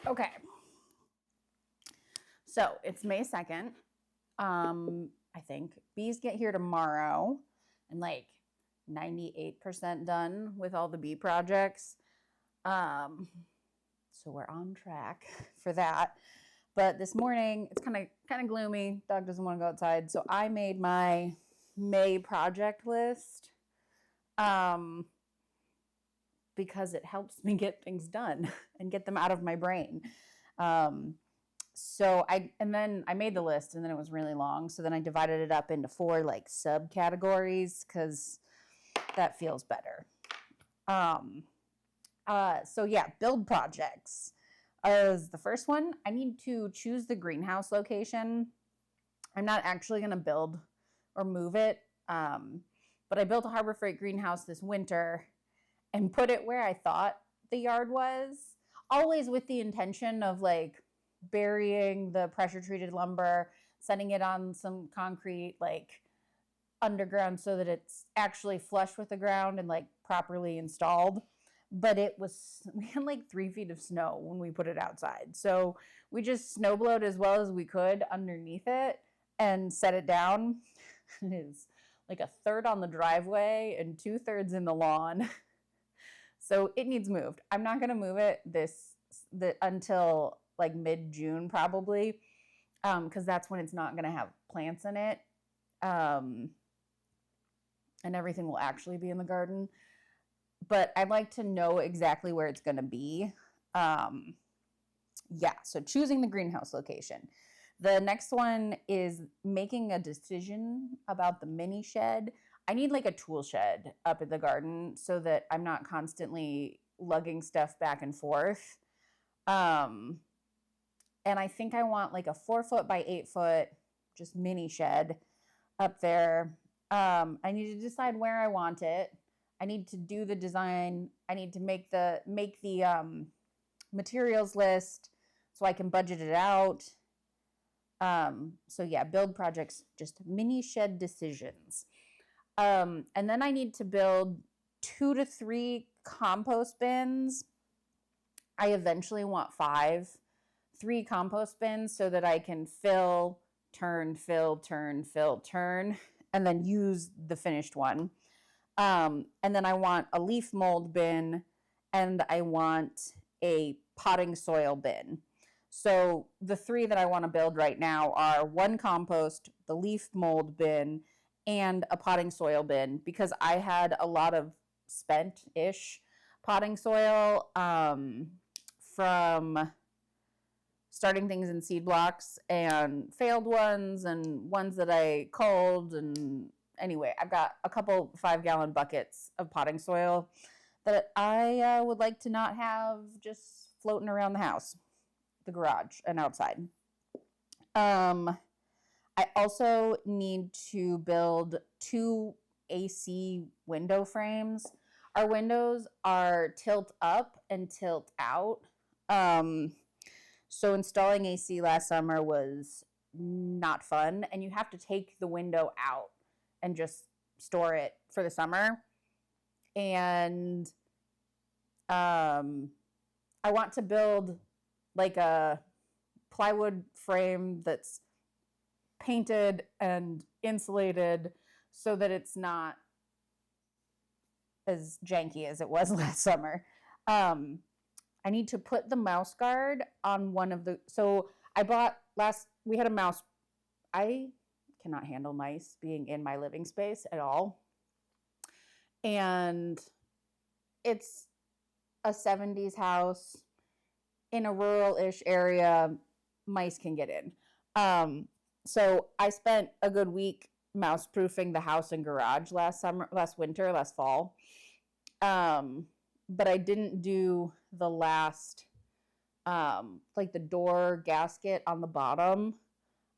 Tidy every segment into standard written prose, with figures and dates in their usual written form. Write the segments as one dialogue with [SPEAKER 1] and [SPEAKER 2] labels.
[SPEAKER 1] Okay. So it's May 2nd. I think bees get here tomorrow. I'm like 98% done with all the bee projects. So we're on track for that. But this morning it's kind of gloomy. Dog doesn't want to go outside, so I made my May project list. Um, because it helps me get things done and get them out of my brain. Um, then I made the list and then it was really long. So then I divided it up into 4 like subcategories because that feels better. Um, so yeah, build projects. As the first one, I need to choose the greenhouse location. I'm not actually going to build or move it, but I built a Harbor Freight greenhouse this winter and put it where I thought the yard was, always with the intention of like burying the pressure treated lumber, setting it on some concrete like underground so that it's actually flush with the ground and like properly installed. But we had like 3 feet of snow when we put it outside. So we just snow blowed as well as we could underneath it and set it down. It is like a third on the driveway and 2/3 in the lawn. So it needs moved. I'm not going to move it until like mid-June probably, because that's when it's not going to have plants in it, and everything will actually be in the garden. But I'd like to know exactly where it's going to be. Yeah, so choosing the greenhouse location. The next one is making a decision about the mini shed. I need like a tool shed up in the garden so that I'm not constantly lugging stuff back and forth. Um, and I think I want like a 4 foot by 8 foot, just mini shed up there. I need to decide where I want it. I need to do the design. I need to make the materials list so I can budget it out. So yeah, build projects, just mini shed decisions. And then I need to build 2 to 3 compost bins. I eventually want 5, 3 compost bins so that I can fill, turn, fill, turn, fill, turn, and then use the finished one. And then I want a leaf mold bin and I want a potting soil bin. So the 3 that I want to build right now are 1 compost, the leaf mold bin, and a potting soil bin because I had a lot of spent-ish potting soil from starting things in seed blocks and failed ones and ones that I culled. And anyway, I've got a couple 5-gallon buckets of potting soil that I would like to not have just floating around the house, the garage, and outside. I also need to build 2 AC window frames. Our windows are tilt up and tilt out. Um, so installing AC last summer was not fun, and you have to take the window out and just store it for the summer. And I want to build like a plywood frame that's painted and insulated so that it's not as janky as it was last summer. Um, I need to put the mouse guard on one of the. So I bought we had a mouse. I cannot handle mice being in my living space at all. And it's a 70s house in a rural-ish area. Mice can get in. So I spent a good week mouse proofing the house and garage last fall. But I didn't do the last, like the door gasket on the bottom,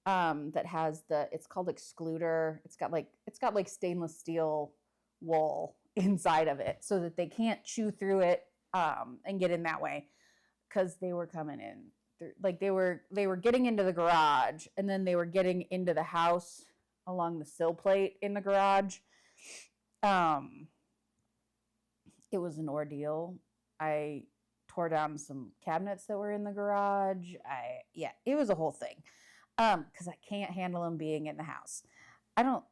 [SPEAKER 1] that has it's called excluder. It's got like stainless steel wool inside of it so that they can't chew through it, and get in that way, because they were coming in through, like they were getting into the garage and then they were getting into the house along the sill plate in the garage. It was an ordeal. I tore down some cabinets that were in the garage. It was a whole thing. Because I can't handle them being in the house. I don't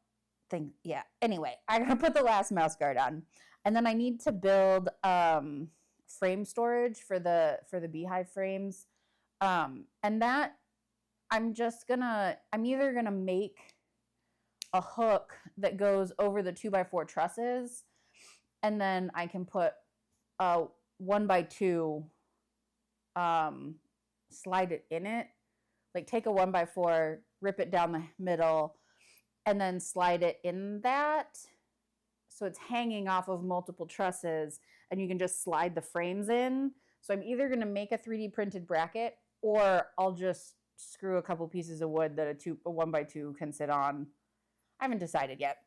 [SPEAKER 1] think, yeah. Anyway, I gotta put the last mouse guard on. And then I need to build frame storage for the beehive frames. And that I'm either gonna make a hook that goes over the 2x4 trusses, and then I can put a 1x2 slide it in it. Like take a 1x4, rip it down the middle, and then slide it in that. So it's hanging off of multiple trusses, and you can just slide the frames in. So I'm either going to make a 3D printed bracket, or I'll just screw a couple pieces of wood that a 1x2 can sit on. I haven't decided yet.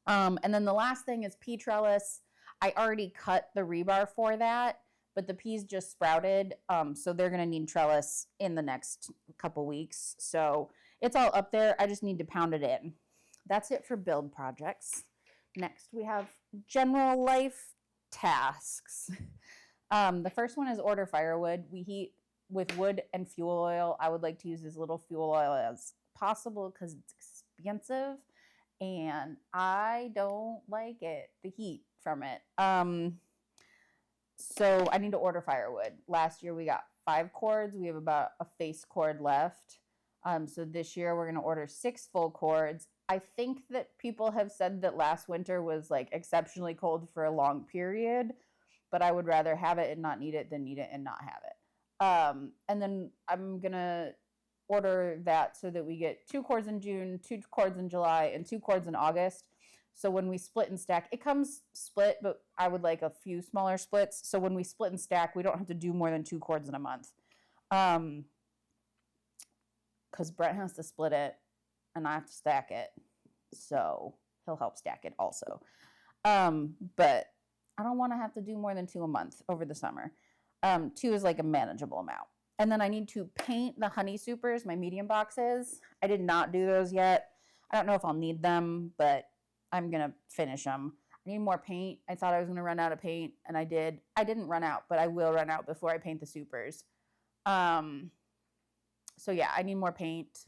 [SPEAKER 1] And then the last thing is pea trellis. I already cut the rebar for that, but the peas just sprouted, so they're going to need trellis in the next couple weeks. So it's all up there. I just need to pound it in. That's it for build projects. Next, we have general life tasks. The first one is order firewood. We heat with wood and fuel oil. I would like to use as little fuel oil as possible because it's expensive, and I don't like it, the heat from it. So I need to order firewood. Last year we got 5 cords. We have about a face cord left. So this year we're going to order 6 full cords. I think that people have said that last winter was like exceptionally cold for a long period, but I would rather have it and not need it than need it and not have it. And then I'm going to order that so that we get 2 cords in June, 2 cords in July, and 2 cords in August. So when we split and stack, it comes split, but I would like a few smaller splits. So when we split and stack, we don't have to do more than 2 cords in a month. Because Brent has to split it and I have to stack it. So he'll help stack it also. But I don't want to have to do more than 2 a month over the summer. 2 is like a manageable amount. And then I need to paint the honey supers, my medium boxes. I did not do those yet. I don't know if I'll need them, but I'm going to finish them. I need more paint. I thought I was going to run out of paint, and I did. I didn't run out, but I will run out before I paint the supers. So yeah, I need more paint.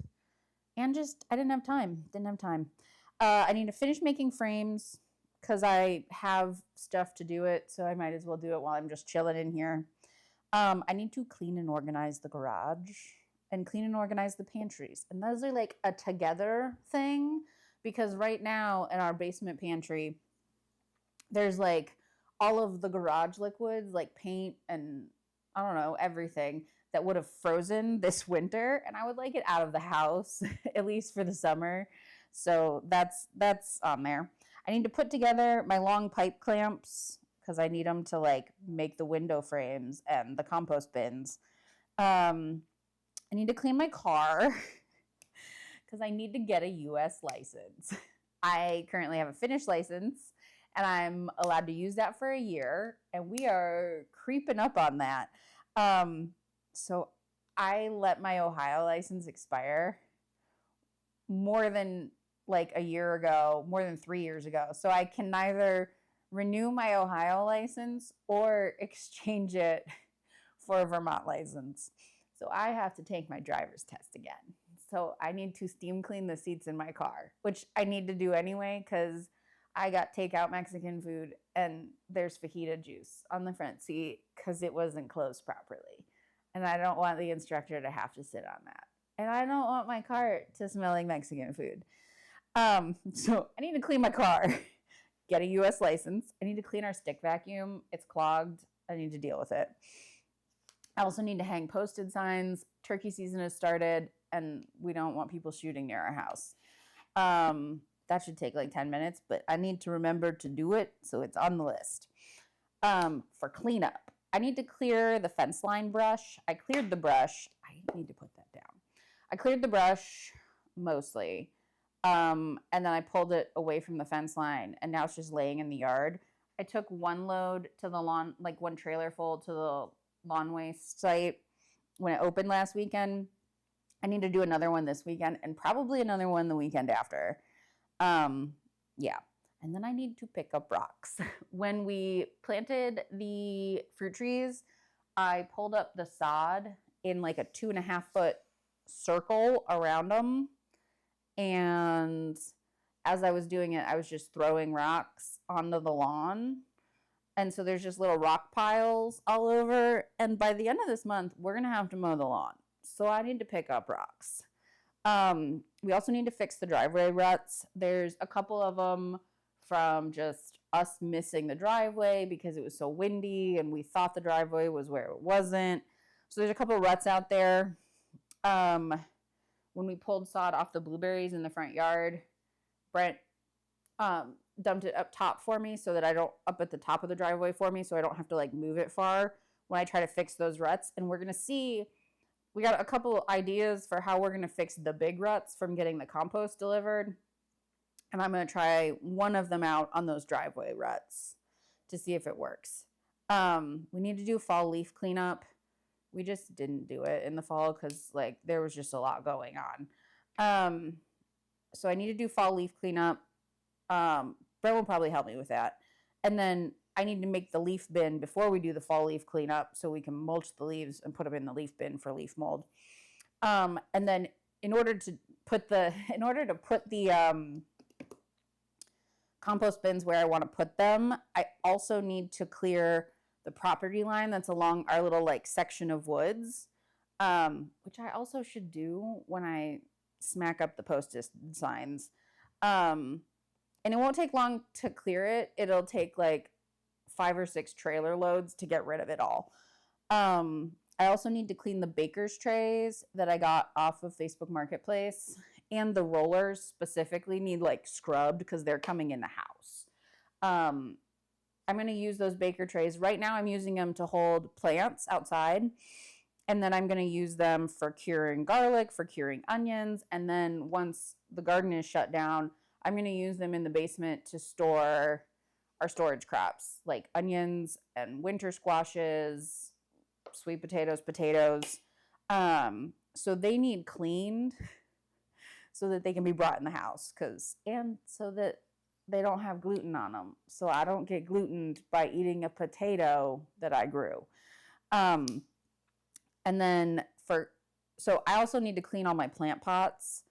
[SPEAKER 1] And just, I didn't have time. I need to finish making frames because I have stuff to do it, so I might as well do it while I'm just chilling in here. I need to clean and organize the garage and clean and organize the pantries. And those are like a together thing because right now in our basement pantry, there's like all of the garage liquids, like paint and I don't know, everything that would have frozen this winter. And I would like it out of the house, at least for the summer. So that's on there. I need to put together my long pipe clamps because I need them to like make the window frames and the compost bins. I need to clean my car because I need to get a U.S. license. I currently have a Finnish license and I'm allowed to use that for a year, and we are creeping up on that. So I let my Ohio license expire more than like a year ago, more than 3 years ago. So I can neither renew my Ohio license or exchange it for a Vermont license. So I have to take my driver's test again. So I need to steam clean the seats in my car, which I need to do anyway because I got takeout Mexican food and there's fajita juice on the front seat because it wasn't closed properly. And I don't want the instructor to have to sit on that. And I don't want my car to smell like Mexican food. So I need to clean my car, get a U.S. license. I need to clean our stick vacuum. It's clogged. I need to deal with it. I also need to hang posted signs. Turkey season has started, and we don't want people shooting near our house. That should take like 10 minutes, but I need to remember to do it, so it's on the list. For cleanup, I need to clear the fence line brush. I cleared the brush. I need to put that down. I cleared the brush mostly. And then I pulled it away from the fence line, and now it's just laying in the yard. I took one load to the lawn, like one trailer full to the lawn waste site when it opened last weekend. I need to do another one this weekend and probably another one the weekend after. Yeah. And then I need to pick up rocks. When we planted the fruit trees, I pulled up the sod in like a 2.5 foot circle around them. And as I was doing it, I was just throwing rocks onto the lawn. And so there's just little rock piles all over. And by the end of this month, we're going to have to mow the lawn. So I need to pick up rocks. We also need to fix the driveway ruts. There's a couple of them from just us missing the driveway because it was so windy and we thought the driveway was where it wasn't. So there's a couple of ruts out there. When we pulled sod off the blueberries in the front yard, Brent dumped it up top for me so that I don't, up at the top of the driveway for me, so I don't have to like move it far when I try to fix those ruts. And we're going to see, we got a couple ideas for how we're going to fix the big ruts from getting the compost delivered. And I'm going to try one of them out on those driveway ruts to see if it works. We need to do fall leaf cleanup. We just didn't do it in the fall because like there was just a lot going on. So I need to do fall leaf cleanup. Brent will probably help me with that. And then I need to make the leaf bin before we do the fall leaf cleanup so we can mulch the leaves and put them in the leaf bin for leaf mold. And then in order to put the compost bins where I want to put them, I also need to clear the property line that's along our little like section of woods, which I also should do when I smack up the post-it signs. And it won't take long to clear it. It'll take like 5 or 6 trailer loads to get rid of it all. I also need to clean the baker's trays that I got off of Facebook Marketplace, and the rollers specifically need like scrubbed because they're coming in the house. I'm going to use those baker trays. Right now I'm using them to hold plants outside, and then I'm going to use them for curing garlic, for curing onions, and then once the garden is shut down, I'm going to use them in the basement to store our storage crops like onions and winter squashes, sweet potatoes. So they need cleaned so that they can be brought in the house, and so that they don't have gluten on them. So I don't get glutened by eating a potato that I grew. And then so I also need to clean all my plant pots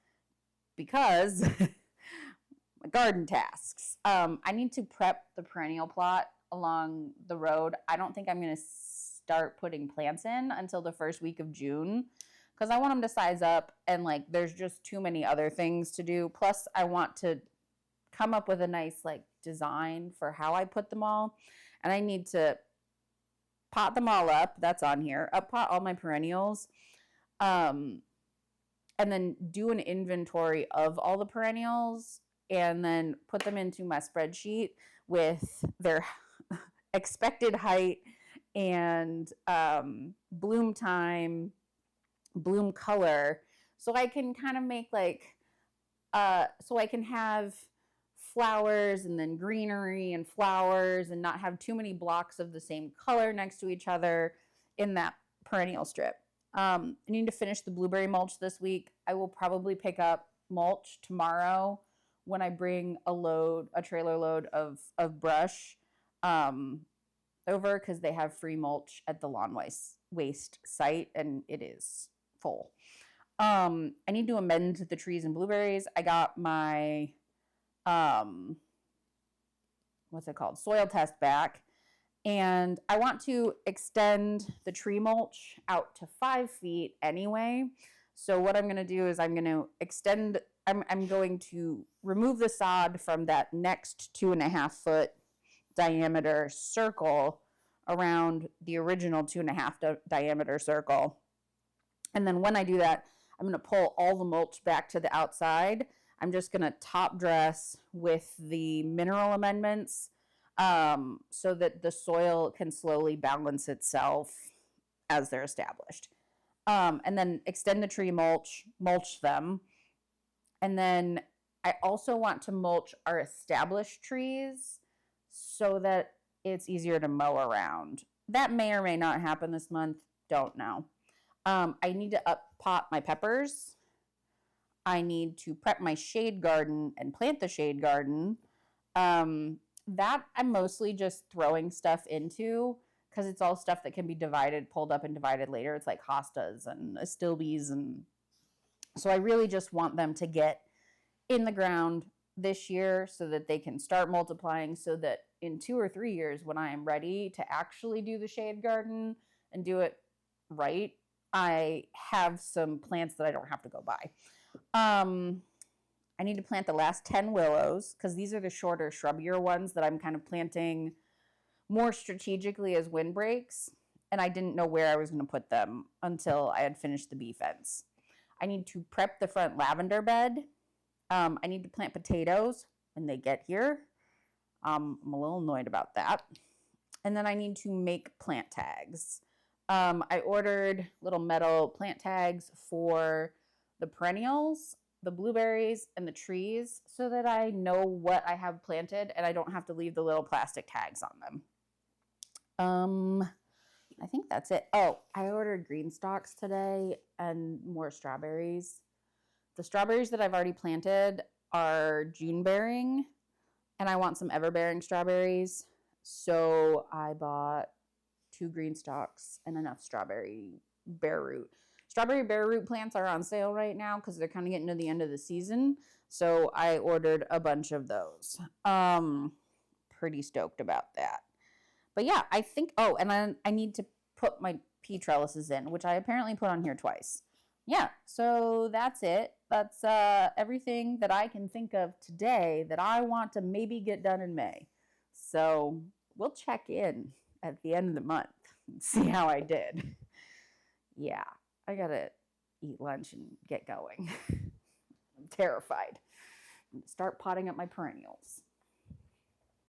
[SPEAKER 1] because garden tasks. I need to prep the perennial plot along the road. I don't think I'm going to start putting plants in until the first week of June because I want them to size up, and like there's just too many other things to do. Plus I want to come up with a nice like design for how I put them all, and I need to pot them all up. That's on here. Up pot all my perennials, and then do an inventory of all the perennials, and then put them into my spreadsheet with their expected height and bloom time, bloom color, so I can kind of make like so I can have flowers and then greenery and flowers and not have too many blocks of the same color next to each other in that perennial strip. I need to finish the blueberry mulch this week. I will probably pick up mulch tomorrow when I bring a trailer load of brush over, because they have free mulch at the lawn waste site and it is full. I need to amend the trees and blueberries. I got my what's it called? Soil test back. And I want to extend the tree mulch out to 5 feet anyway. So what I'm going to do is I'm going to remove the sod from that next 2.5 foot diameter circle around the original 2.5 diameter circle. And then when I do that, I'm going to pull all the mulch back to the outside. I'm just going to top dress with the mineral amendments so that the soil can slowly balance itself as they're established. And then extend the tree mulch them. And then I also want to mulch our established trees so that it's easier to mow around. That may or may not happen this month. Don't know. I need to up pot my peppers. I need to prep my shade garden and plant the shade garden. That I'm mostly just throwing stuff into because it's all stuff that can be divided, pulled up and divided later. It's like hostas and astilbes. And so I really just want them to get in the ground this year so that they can start multiplying, so that in 2 or 3 years, when I am ready to actually do the shade garden and do it right, I have some plants that I don't have to go buy. I need to plant the last 10 willows because these are the shorter, shrubbier ones that I'm kind of planting more strategically as windbreaks. And I didn't know where I was going to put them until I had finished the bee fence. I need to prep the front lavender bed. I need to plant potatoes when they get here. I'm a little annoyed about that. And then I need to make plant tags. I ordered little metal plant tags for the perennials, the blueberries, and the trees so that I know what I have planted and I don't have to leave the little plastic tags on them. I think that's it. Oh, I ordered green stalks today and more strawberries. The strawberries that I've already planted are June bearing, and I want some ever bearing strawberries. So I bought 2 green stalks and enough strawberry bare root. Strawberry bare root plants are on sale right now because they're kind of getting to the end of the season. So I ordered a bunch of those. Pretty stoked about that. But yeah, I think, oh, and then I need to put my pea trellises in, which I apparently put on here twice. Yeah, so that's it. That's everything that I can think of today that I want to maybe get done in May. So we'll check in at the end of the month and see how I did. Yeah, I gotta eat lunch and get going. I'm terrified. I'm gonna start potting up my perennials.